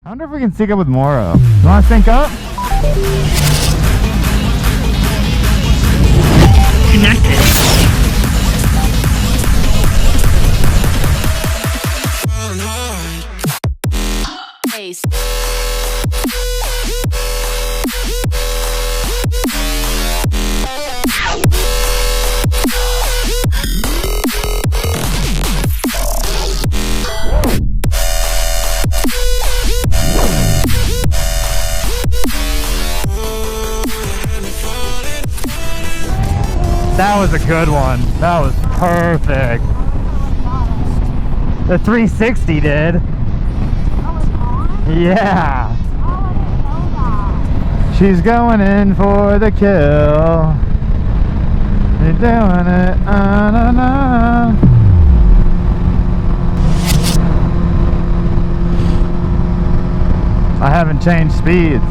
I wonder if we can sync up with Moro. You want to sync up? Connected. Ace. That was a good one. That was perfect. The 360 did. Yeah. She's going in for the kill. You're doing it. I haven't changed speeds.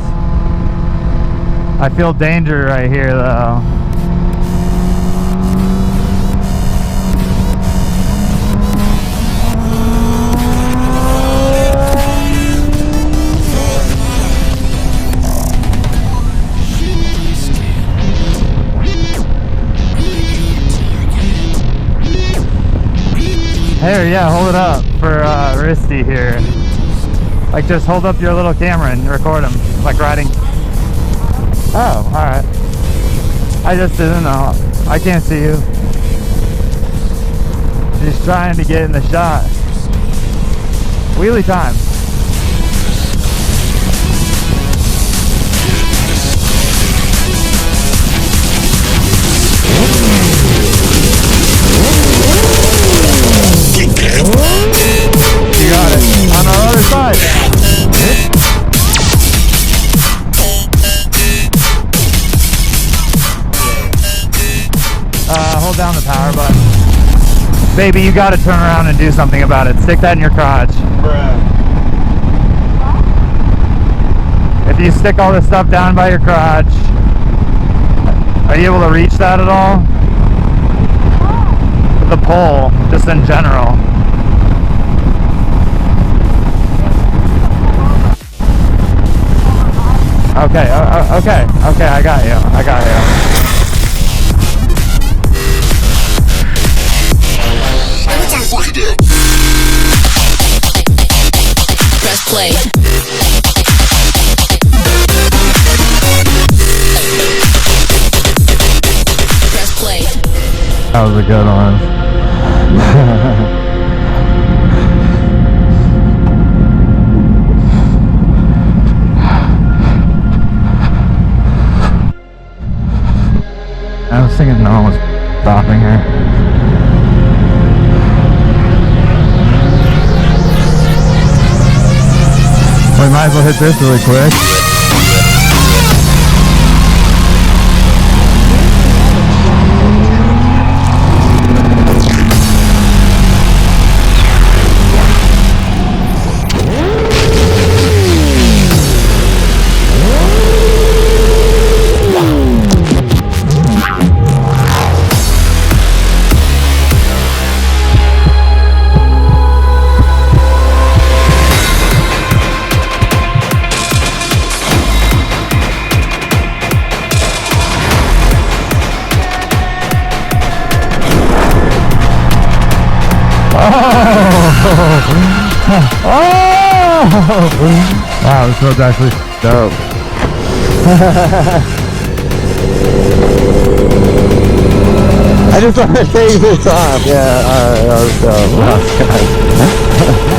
I feel danger right here though. Here, yeah, hold it up for Wristy here. Like, just hold up your little camera and record him, like riding. Oh, alright. I just didn't know. I can't see you. Just trying to get in the shot. Wheelie time. You got it. On the other side. Hold down the power button. Baby, you gotta turn around and do something about it. Stick that in your crotch. Bruh. If you stick all this stuff down by your crotch, are you able to reach that at all? The pole, just in general. Okay, okay, I got you. Press play. Press play. That was a good one. I was thinking no one was stopping here. We might as well hit this really quick. Wow, this road's actually dope. I just want to take this off. Yeah, alright, that was dope.